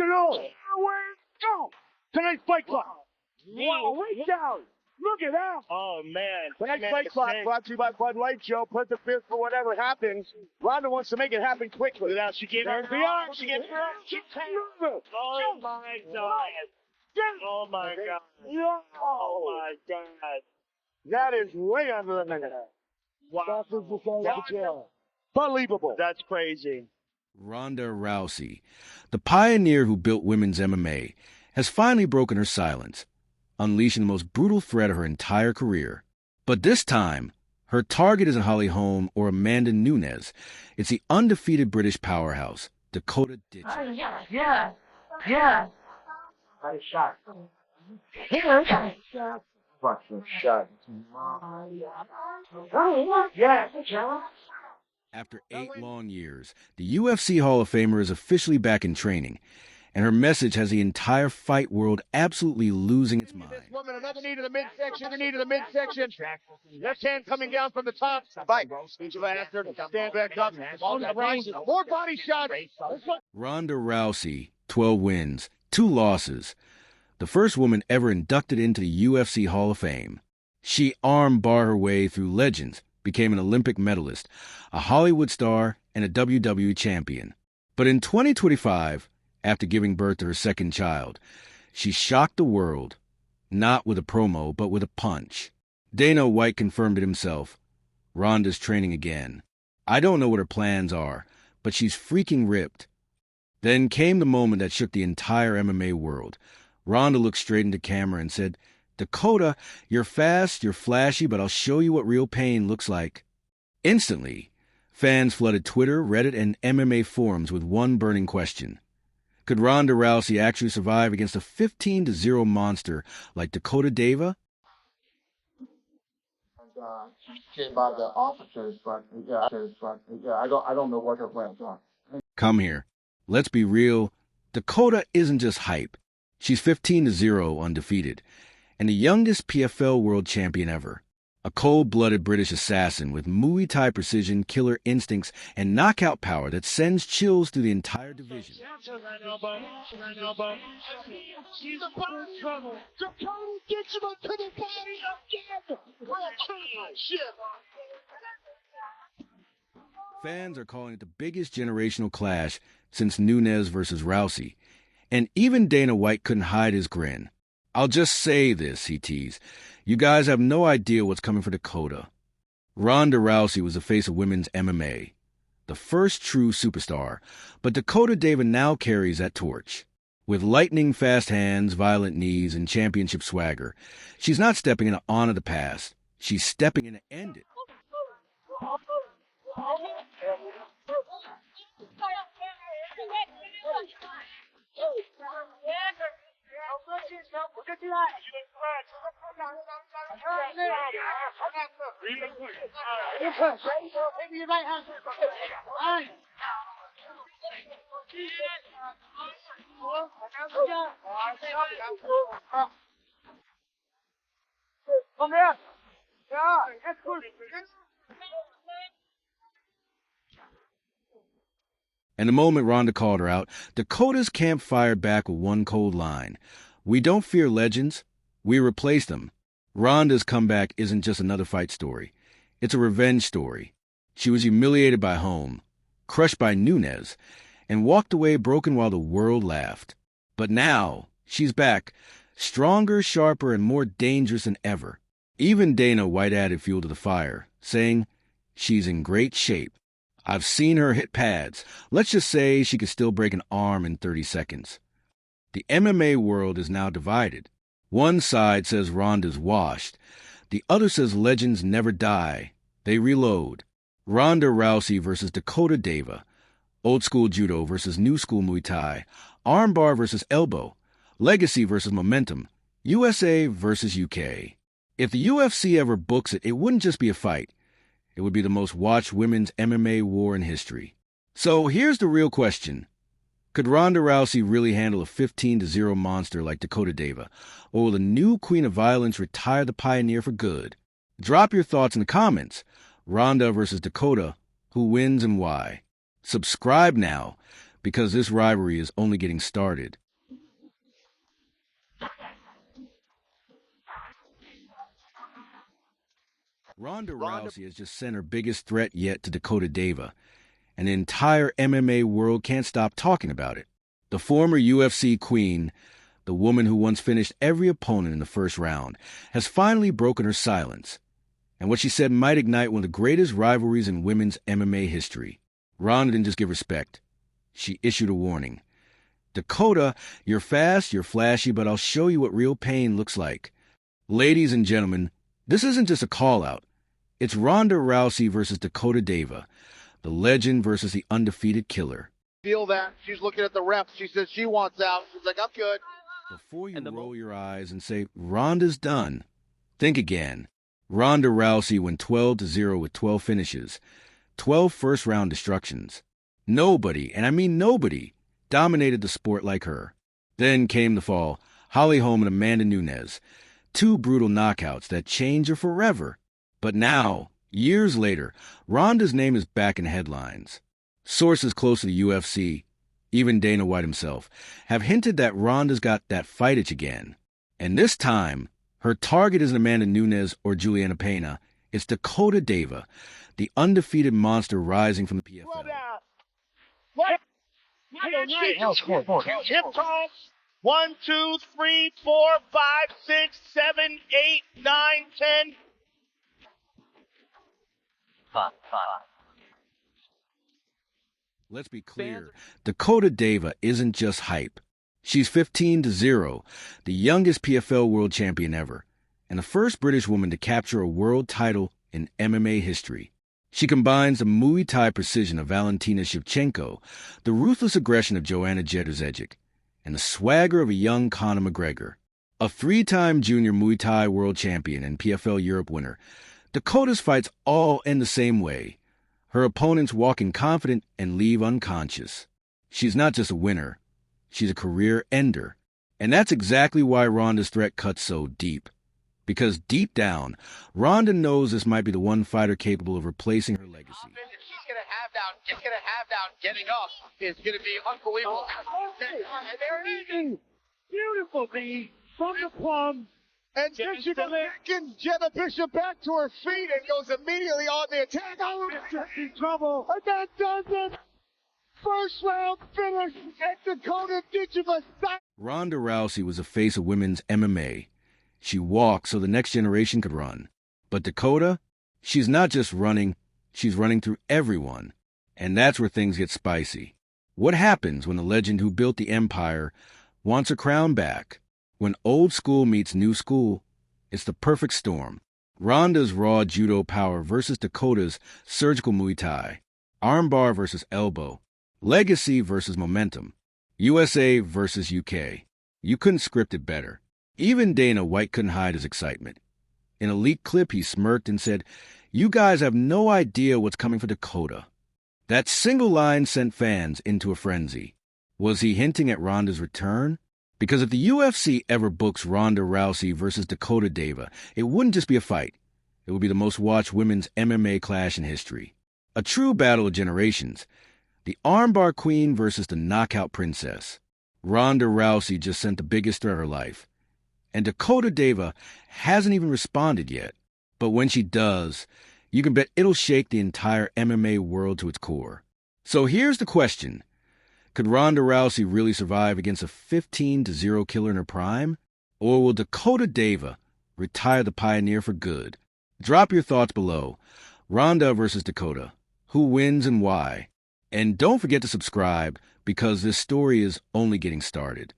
know. Here we go. Tonight's Fight Club. Wow, right down. Look at that. Oh, man. Tonight's Fight Club brought to you by Bud Light, Joe. Put the fifth for whatever happens. Ronda wants to make it happen quickly. Now she gave her arm. She gave her arm. Oh, my God. Oh, my God. Oh, my God. That is way under a minute. Wow. Unbelievable. That's crazy. Ronda Rousey, the pioneer who built women's MMA, has finally broken her silence, unleashing the most brutal threat of her entire career. But this time, her target isn't Holly Holm or Amanda Nunes. It's the undefeated British powerhouse, Dakota Ditcheva. Yeah. Nice shot. Fucking shot. Yeah. After 8 long years, the UFC Hall of Famer is officially back in training, and her message has the entire fight world absolutely losing its mind. This woman, another knee to the midsection, a knee to the midsection. Left hand coming down from the top. Fight. Ditcheva asked her to stand back up. On the range. More body shots. Ronda Rousey, 12 wins, 2 losses. The first woman ever inducted into the UFC Hall of Fame. She arm-bar her way through legends, became an Olympic medalist, a Hollywood star, and a WWE champion. But in 2025, after giving birth to her second child, she shocked the world, not with a promo, but with a punch. Dana White confirmed it himself. Ronda's training again. I don't know what her plans are, but she's freaking ripped. Then came the moment that shook the entire MMA world. Ronda looked straight into camera and said, "Dakota, you're fast, you're flashy, but I'll show you what real pain looks like." Instantly, fans flooded Twitter, Reddit, and MMA forums with one burning question. Could Ronda Rousey actually survive against a 15-0 monster like Dakota Ditcheva? She came by the officers, but I don't know what her plans are. Come here. Let's be real. Dakota isn't just hype. She's 15-0 undefeated, and the youngest PFL world champion ever. A cold-blooded British assassin with Muay Thai precision, killer instincts, and knockout power that sends chills through the entire division. She's a bomb trouble. Dakota Ditcheva to the body again. Shit. Fans are calling it the biggest generational clash since Nunes versus Rousey, and even Dana White couldn't hide his grin. "I'll just say this," he teased. "You guys have no idea what's coming for Dakota." Ronda Rousey was the face of women's MMA, the first true superstar, but Dakota Ditcheva now carries that torch. With lightning-fast hands, violent knees, and championship swagger, she's not stepping in to honor the past. She's stepping in to end it. Come here. Yeah, that's good. And the moment Ronda called her out, Dakota's camp fired back with one cold line. "We don't fear legends. We replace them." Ronda's comeback isn't just another fight story. It's a revenge story. She was humiliated by Holm, crushed by Nunes, and walked away broken while the world laughed. But now, she's back, stronger, sharper, and more dangerous than ever. Even Dana White added fuel to the fire, saying, "She's in great shape. I've seen her hit pads. Let's just say she could still break an arm in 30 seconds. The MMA world is now divided. One side says Ronda's washed. The other says legends never die. They reload. Ronda Rousey versus Dakota Ditcheva. Old school judo versus new school Muay Thai. Armbar versus elbow. Legacy versus momentum. USA versus UK. If the UFC ever books it, it wouldn't just be a fight. It would be the most watched women's MMA war in history. So here's the real question. Could Ronda Rousey really handle a 15-0 monster like Dakota Ditcheva? Or will the new Queen of Violence retire the pioneer for good? Drop your thoughts in the comments. Ronda versus Dakota, who wins and why? Subscribe now, because this rivalry is only getting started. Ronda Rousey has just sent her biggest threat yet to Dakota Ditcheva, and the entire MMA world can't stop talking about it. The former UFC queen, the woman who once finished every opponent in the first round, has finally broken her silence, and what she said might ignite one of the greatest rivalries in women's MMA history. Ronda didn't just give respect. She issued a warning. Dakota, you're fast, you're flashy, but I'll show you what real pain looks like. Ladies and gentlemen, this isn't just a call-out. It's Ronda Rousey versus Dakota Ditcheva, the legend versus the undefeated killer. Feel that. She's looking at the ref. She says she wants out. She's like, I'm good. Before you roll your eyes and say, Ronda's done, think again. Ronda Rousey went 12-0 with 12 finishes, 12 first-round destructions. Nobody, and I mean nobody, dominated the sport like her. Then came the fall, Holly Holm and Amanda Nunes, two brutal knockouts that changed her forever. But now, years later, Ronda's name is back in headlines. Sources close to the UFC, even Dana White himself, have hinted that Ronda's got that fight itch again. And this time, her target isn't Amanda Nunes or Juliana Pena. It's Dakota Ditcheva, the undefeated monster rising from the PFL. What? Hip toss. 1, 2, 3, 4, 5, 6, 7, 8, 9, 10. Let's be clear, Dakota Ditcheva isn't just hype. She's 15-0, the youngest PFL world champion ever, and the first British woman to capture a world title in MMA history. She combines the Muay Thai precision of Valentina Shevchenko, the ruthless aggression of Joanna Jedrzejczyk, and the swagger of a young Conor McGregor. A three-time junior Muay Thai world champion and PFL Europe winner, Dakota's fights all end the same way. Her opponents walk in confident and leave unconscious. She's not just a winner. She's a career ender. And that's exactly why Ronda's threat cuts so deep. Because deep down, Ronda knows this might be the one fighter capable of replacing her legacy. She's going to have down getting up is going to be unbelievable. And there it is. Beautiful knee from the plum. And Ditcheva kicks Jenna Bishop back to her feet and goes immediately on the attack. Oh, Just in trouble. and that does it. First round finish at Dakota Ditcheva. Ronda Rousey was the face of women's MMA. She walked so the next generation could run. But Dakota, she's not just running, she's running through everyone. And that's where things get spicy. What happens when the legend who built the empire wants her crown back? When old school meets new school, it's the perfect storm. Ronda's raw judo power versus Dakota's surgical Muay Thai. Armbar versus elbow. Legacy versus momentum. USA versus UK. You couldn't script it better. Even Dana White couldn't hide his excitement. In a leaked clip, he smirked and said, "You guys have no idea what's coming for Dakota." That single line sent fans into a frenzy. Was he hinting at Ronda's return? Because if the UFC ever books Ronda Rousey versus Dakota Ditcheva, it wouldn't just be a fight. It would be the most watched women's MMA clash in history. A true battle of generations. The armbar queen versus the knockout princess. Ronda Rousey just sent the biggest threat of her life. And Dakota Ditcheva hasn't even responded yet. But when she does, you can bet it'll shake the entire MMA world to its core. So here's the question. Could Ronda Rousey really survive against a 15-0 killer in her prime? Or will Dakota Ditcheva retire the pioneer for good? Drop your thoughts below. Ronda versus Dakota. Who wins and why? And don't forget to subscribe, because this story is only getting started.